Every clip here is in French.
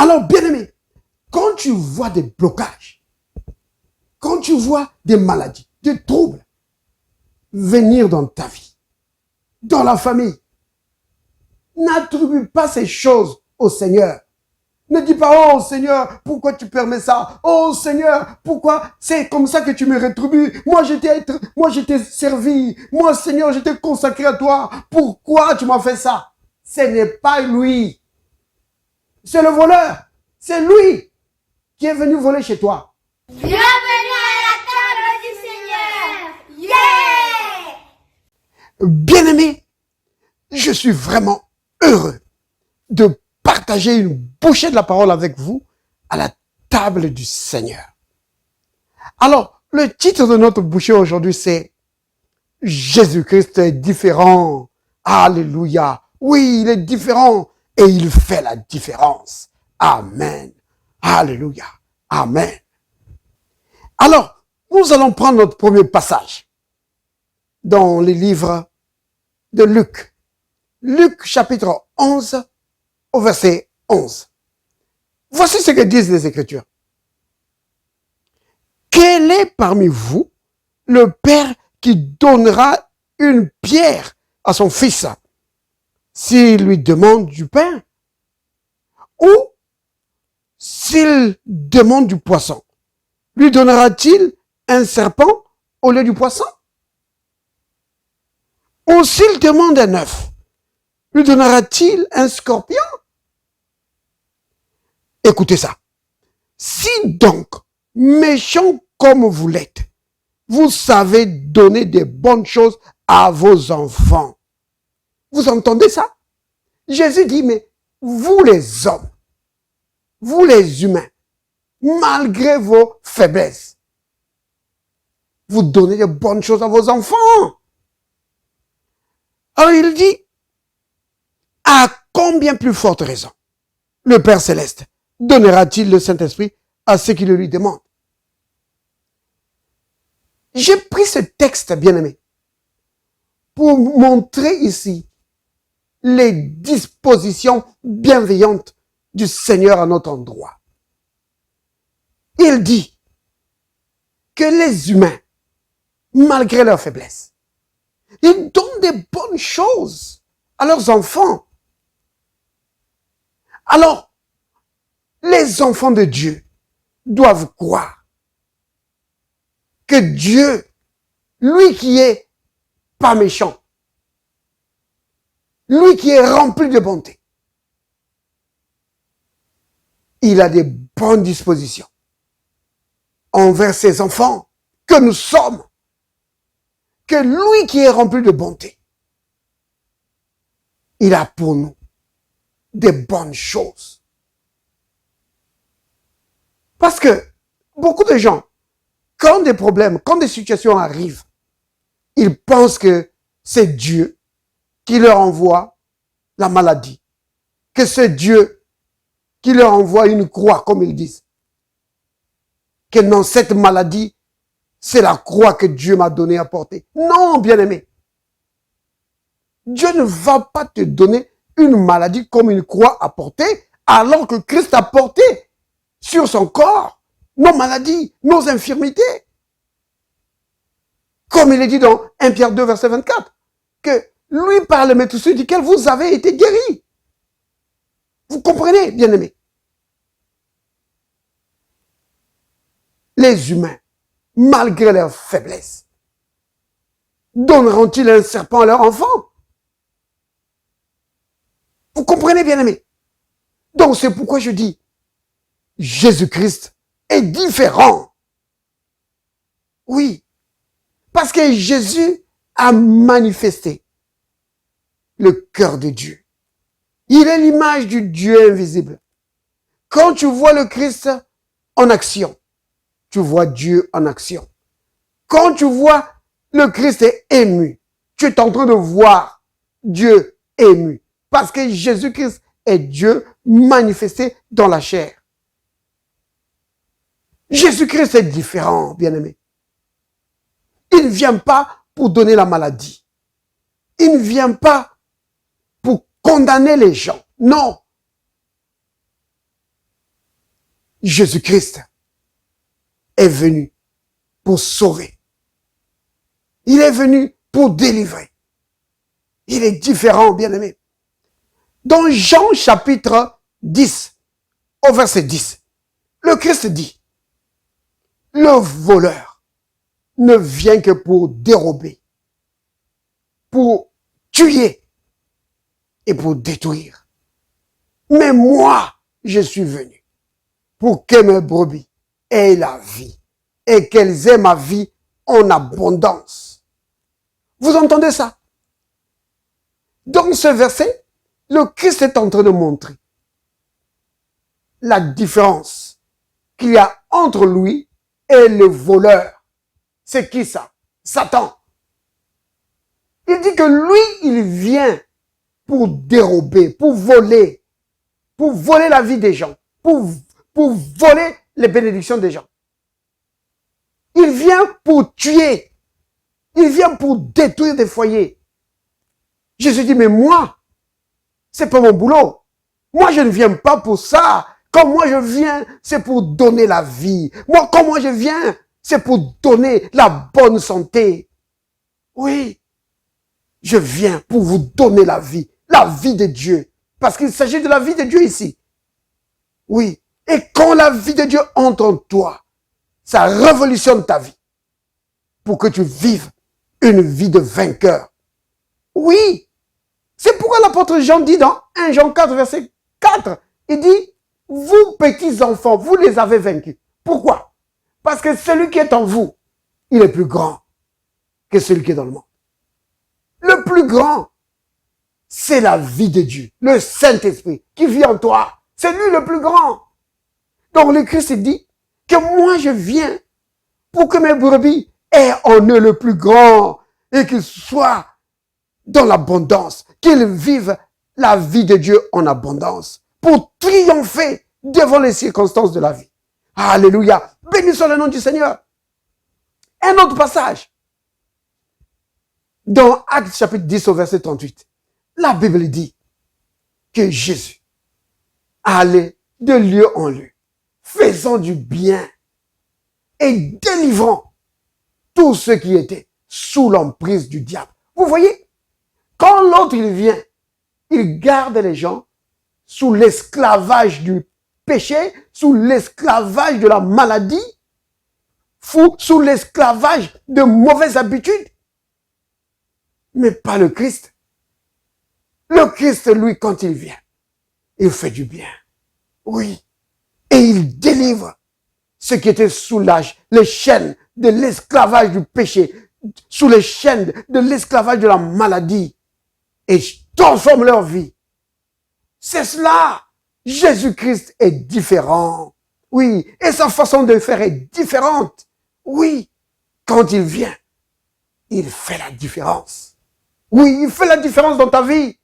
Alors, bien-aimé, quand tu vois des blocages, quand tu vois des maladies, des troubles venir dans ta vie, dans la famille, n'attribue pas ces choses au Seigneur. Ne dis pas, oh Seigneur, pourquoi tu permets ça? Oh Seigneur, pourquoi c'est comme ça que tu me rétribues? Moi, je t'ai servi. Moi, Seigneur, je t'ai consacré à toi. Pourquoi tu m'as fait ça? Ce n'est pas lui. C'est le voleur. C'est lui qui est venu voler chez toi. Bienvenue à la table du Seigneur. Yeah! Bien-aimé, je suis vraiment heureux de partager une bouchée de la parole avec vous à la table du Seigneur. Alors, le titre de notre bouchée aujourd'hui, c'est « Jésus-Christ est différent ». Alléluia. Oui, il est différent et il fait la différence. Amen. Alléluia. Amen. Alors, nous allons prendre notre premier passage dans les livres de Luc. Luc chapitre 11 au verset 11. Voici ce que disent les Écritures. Quel est parmi vous le père qui donnera une pierre à son fils s'il lui demande du pain? Ou s'il demande du poisson, lui donnera-t-il un serpent au lieu du poisson? Ou s'il demande un œuf, lui donnera-t-il un scorpion? Écoutez ça. Si donc, méchants comme vous l'êtes, vous savez donner des bonnes choses à vos enfants. Vous entendez ça? Jésus dit, mais vous les hommes, vous les humains, malgré vos faiblesses, vous donnez de bonnes choses à vos enfants. Alors il dit, à combien plus forte raison le Père Céleste donnera-t-il le Saint-Esprit à ceux qui le lui demandent? J'ai pris ce texte, bien-aimé, pour montrer ici les dispositions bienveillantes du Seigneur à notre endroit. Il dit que les humains, malgré leur faiblesse, ils donnent des bonnes choses à leurs enfants. Alors, les enfants de Dieu doivent croire que Dieu, lui qui est pas méchant, lui qui est rempli de bonté, il a des bonnes dispositions envers ses enfants que nous sommes, que lui qui est rempli de bonté, il a pour nous des bonnes choses. Parce que beaucoup de gens, quand des problèmes, quand des situations arrivent, ils pensent que c'est Dieu qui leur envoie la maladie, que c'est Dieu qui leur envoie une croix, comme ils disent. Que non, cette maladie, c'est la croix que Dieu m'a donnée à porter. Non, bien-aimé. Dieu ne va pas te donner une maladie comme une croix à porter, alors que Christ a porté sur son corps nos maladies, nos infirmités. Comme il est dit dans 1 Pierre 2, verset 24, que lui par le maître duquel vous avez été guéris. Vous comprenez, bien-aimés? Les humains, malgré leur faiblesse, donneront-ils un serpent à leur enfant? Vous comprenez, bien-aimés? Donc c'est pourquoi je dis, Jésus-Christ est différent. Oui, parce que Jésus a manifesté le cœur de Dieu. Il est l'image du Dieu invisible. Quand tu vois le Christ en action, tu vois Dieu en action. Quand tu vois le Christ est ému, tu es en train de voir Dieu ému. Parce que Jésus-Christ est Dieu manifesté dans la chair. Jésus-Christ est différent, bien-aimé. Il ne vient pas pour donner la maladie. Il ne vient pas pour condamner les gens. Non. Jésus-Christ est venu pour sauver. Il est venu pour délivrer. Il est différent, bien-aimé. Dans Jean chapitre 10, au verset 10, le Christ dit, le voleur ne vient que pour dérober, pour tuer et pour détruire. Mais moi, je suis venu pour que mes brebis aient la vie et qu'elles aient ma vie en abondance. Vous entendez ça? Dans ce verset, le Christ est en train de montrer la différence qu'il y a entre lui et le voleur. C'est qui ça? Satan. Il dit que lui, il vient pour dérober, pour voler la vie des gens, pour voler les bénédictions des gens. Il vient pour tuer. Il vient pour détruire des foyers. Jésus dit, mais moi, c'est pas mon boulot. Moi, je ne viens pas pour ça. Quand moi je viens, c'est pour donner la vie. Moi, quand moi je viens, c'est pour donner la bonne santé. Oui, je viens pour vous donner la vie de Dieu. Parce qu'il s'agit de la vie de Dieu ici. Oui, et quand la vie de Dieu entre en toi, ça révolutionne ta vie. Pour que tu vives une vie de vainqueur. Oui, c'est pourquoi l'apôtre Jean dit dans 1 Jean 4, verset 4, il dit, vous petits enfants, vous les avez vaincus. Pourquoi? Parce que celui qui est en vous, il est plus grand que celui qui est dans le monde. Le plus grand, c'est la vie de Dieu, le Saint-Esprit qui vit en toi. C'est lui le plus grand. Donc le Christ dit que moi je viens pour que mes brebis aient en eux le plus grand et qu'ils soient dans l'abondance, qu'ils vivent la vie de Dieu en abondance pour triompher devant les circonstances de la vie. Alléluia. Béni soit le nom du Seigneur. Un autre passage. Dans Actes chapitre 10 au verset 38, la Bible dit que Jésus allait de lieu en lieu, faisant du bien et délivrant tous ceux qui étaient sous l'emprise du diable. Vous voyez, quand l'autre il vient, il garde les gens sous l'esclavage du péché, sous l'esclavage de la maladie, sous l'esclavage de mauvaises habitudes. Mais pas le Christ. Le Christ, lui, quand il vient, il fait du bien. Oui. Et il délivre ceux qui étaient sous les chaînes de l'esclavage du péché, sous les chaînes de l'esclavage de la maladie, et transforme leur vie. C'est cela. Jésus-Christ est différent. Oui. Et sa façon de faire est différente. Oui. Quand il vient, il fait la différence. Oui, il fait la différence dans ta vie.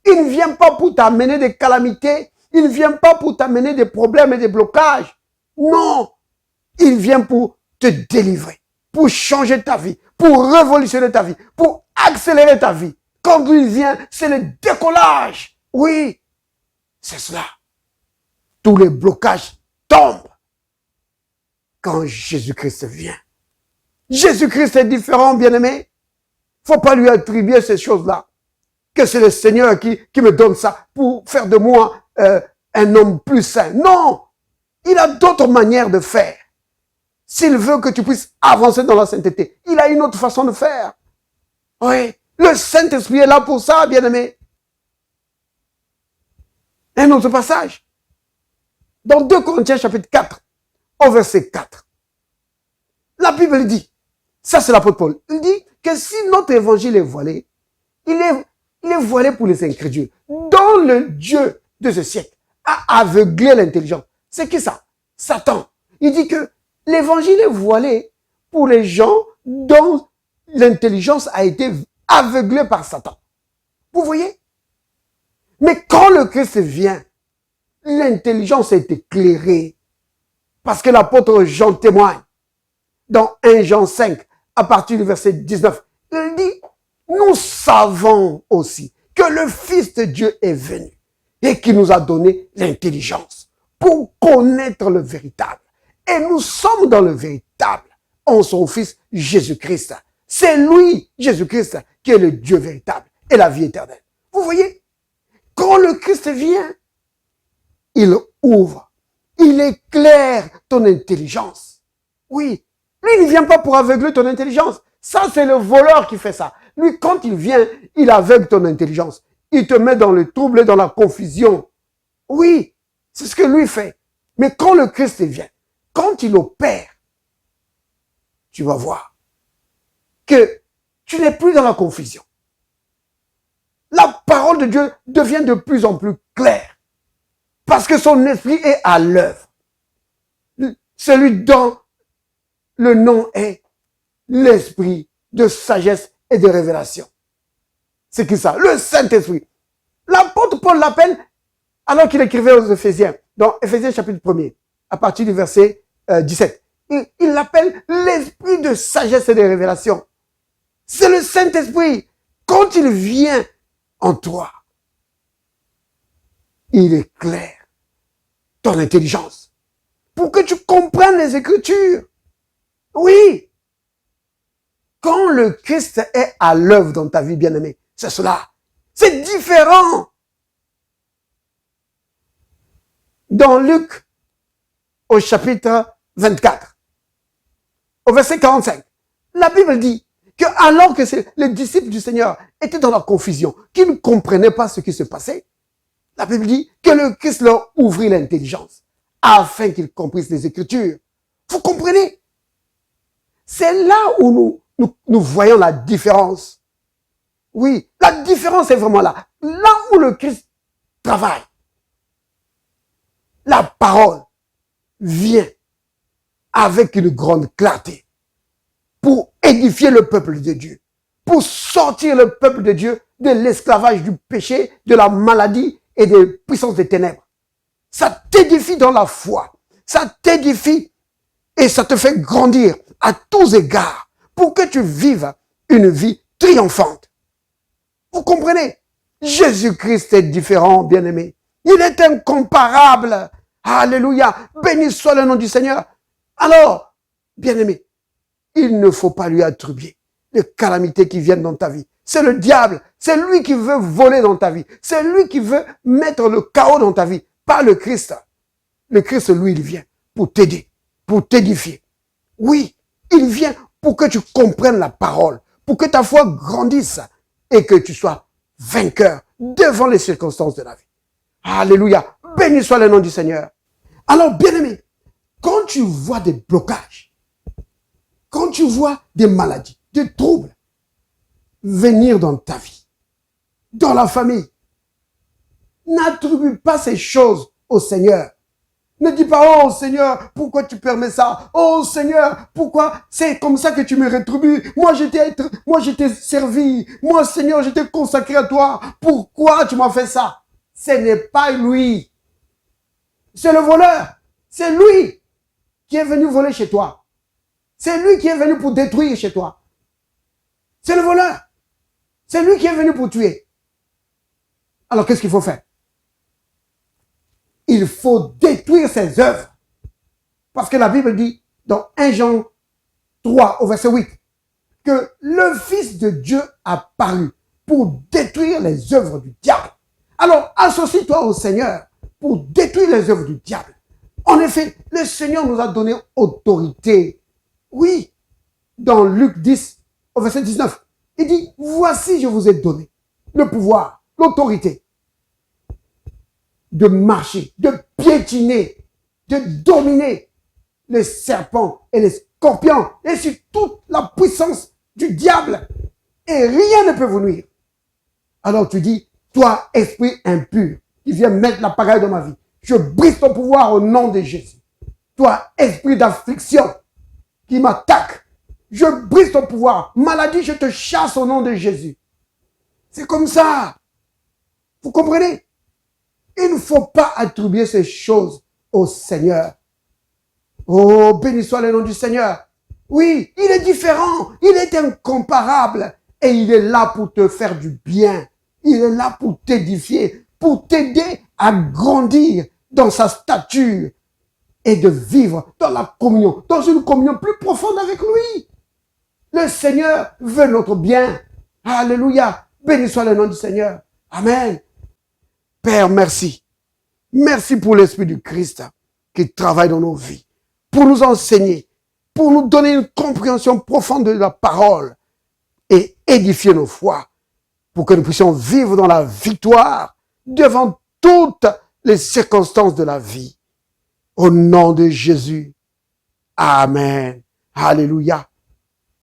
Il ne vient pas pour t'amener des calamités. Il ne vient pas pour t'amener des problèmes et des blocages. Non. Il vient pour te délivrer, pour changer ta vie, pour révolutionner ta vie, pour accélérer ta vie. Quand il vient, c'est le décollage. Oui, c'est cela. Tous les blocages tombent quand Jésus-Christ vient. Jésus-Christ est différent, bien-aimé. Faut pas lui attribuer ces choses-là. Que c'est le Seigneur qui me donne ça pour faire de moi un homme plus saint. Non! Il a d'autres manières de faire. S'il veut que tu puisses avancer dans la sainteté, il a une autre façon de faire. Oui. Le Saint-Esprit est là pour ça, bien-aimé. Un autre passage. Dans 2 Corinthiens chapitre 4, au verset 4. La Bible dit, ça c'est l'apôtre Paul, il dit que si notre évangile est voilé, il est voilé pour les incrédules, dont le Dieu de ce siècle a aveuglé l'intelligence. C'est qui ça? Satan. Il dit que l'évangile est voilé pour les gens dont l'intelligence a été aveuglée par Satan. Vous voyez? Mais quand le Christ vient, l'intelligence est éclairée. Parce que l'apôtre Jean témoigne dans 1 Jean 5, à partir du verset 19. Il dit, nous savons aussi que le Fils de Dieu est venu et qui nous a donné l'intelligence pour connaître le véritable. Et nous sommes dans le véritable, en son Fils Jésus-Christ. C'est lui, Jésus-Christ, qui est le Dieu véritable et la vie éternelle. Vous voyez, quand le Christ vient, il ouvre, il éclaire ton intelligence. Oui, lui, il ne vient pas pour aveugler ton intelligence. Ça, c'est le voleur qui fait ça. Lui, quand il vient, il aveugle ton intelligence. Il te met dans le trouble et dans la confusion. Oui, c'est ce que lui fait. Mais quand le Christ vient, quand il opère, tu vas voir que tu n'es plus dans la confusion. La parole de Dieu devient de plus en plus claire parce que son esprit est à l'œuvre. Celui dont le nom est l'esprit de sagesse et de révélation. C'est qui ça? Le Saint-Esprit. L'apôtre Paul l'appelle, alors qu'il écrivait aux Éphésiens, dans Éphésiens chapitre 1er, à partir du verset 17. Il l'appelle l'esprit de sagesse et de révélation. C'est le Saint-Esprit. Quand il vient en toi, il éclaire ton intelligence pour que tu comprennes les Écritures. Oui. Quand le Christ est à l'œuvre dans ta vie, bien-aimée, c'est cela. C'est différent. Dans Luc, au chapitre 24, au verset 45, la Bible dit que alors que les disciples du Seigneur étaient dans la confusion, qu'ils ne comprenaient pas ce qui se passait, la Bible dit que le Christ leur ouvrit l'intelligence afin qu'ils comprissent les Écritures. Vous comprenez? C'est là où nous voyons la différence. Oui, la différence est vraiment là. Là où le Christ travaille, la parole vient avec une grande clarté pour édifier le peuple de Dieu, pour sortir le peuple de Dieu de l'esclavage du péché, de la maladie et des puissances des ténèbres. Ça t'édifie dans la foi, ça t'édifie et ça te fait grandir à tous égards pour que tu vives une vie triomphante. Vous comprenez? Jésus-Christ est différent, bien-aimé. Il est incomparable. Alléluia. Béni soit le nom du Seigneur. Alors, bien-aimé, il ne faut pas lui attribuer les calamités qui viennent dans ta vie. C'est le diable. C'est lui qui veut voler dans ta vie. C'est lui qui veut mettre le chaos dans ta vie. Pas le Christ. Le Christ, lui, il vient pour t'aider, pour t'édifier. Oui, il vient pour que tu comprennes la parole, pour que ta foi grandisse et que tu sois vainqueur devant les circonstances de la vie. Alléluia. Béni soit le nom du Seigneur. Alors, bien-aimé, quand tu vois des blocages, quand tu vois des maladies, des troubles venir dans ta vie, dans la famille, n'attribue pas ces choses au Seigneur. Ne dis pas, oh Seigneur, pourquoi tu permets ça? Oh Seigneur, pourquoi c'est comme ça que tu me rétribues? Moi, je t'ai servi. Moi, Seigneur, je t'ai consacré à toi. Pourquoi tu m'as fait ça? Ce n'est pas lui. C'est le voleur. C'est lui qui est venu voler chez toi. C'est lui qui est venu pour détruire chez toi. C'est le voleur. C'est lui qui est venu pour tuer. Alors, qu'est-ce qu'il faut faire? Il faut détruire ses œuvres. Parce que la Bible dit, dans 1 Jean 3, au verset 8, que le Fils de Dieu a paru pour détruire les œuvres du diable. Alors, associe-toi au Seigneur pour détruire les œuvres du diable. En effet, le Seigneur nous a donné autorité. Oui, dans Luc 10, au verset 19, il dit, voici, je vous ai donné le pouvoir, l'autorité de marcher, de piétiner, de dominer les serpents et les scorpions et sur toute la puissance du diable. Et rien ne peut vous nuire. Alors tu dis, toi, esprit impur, qui vient mettre la pagaille dans ma vie, je brise ton pouvoir au nom de Jésus. Toi, esprit d'affliction, qui m'attaque, je brise ton pouvoir. Maladie, je te chasse au nom de Jésus. C'est comme ça. Vous comprenez? Il ne faut pas attribuer ces choses au Seigneur. Oh, béni soit le nom du Seigneur. Oui, il est différent, il est incomparable et il est là pour te faire du bien. Il est là pour t'édifier, pour t'aider à grandir dans sa stature, et de vivre dans la communion, dans une communion plus profonde avec lui. Le Seigneur veut notre bien. Alléluia. Béni soit le nom du Seigneur. Amen. Père, merci. Merci pour l'Esprit du Christ qui travaille dans nos vies, pour nous enseigner, pour nous donner une compréhension profonde de la parole et édifier nos foi, pour que nous puissions vivre dans la victoire devant toutes les circonstances de la vie. Au nom de Jésus. Amen. Alléluia.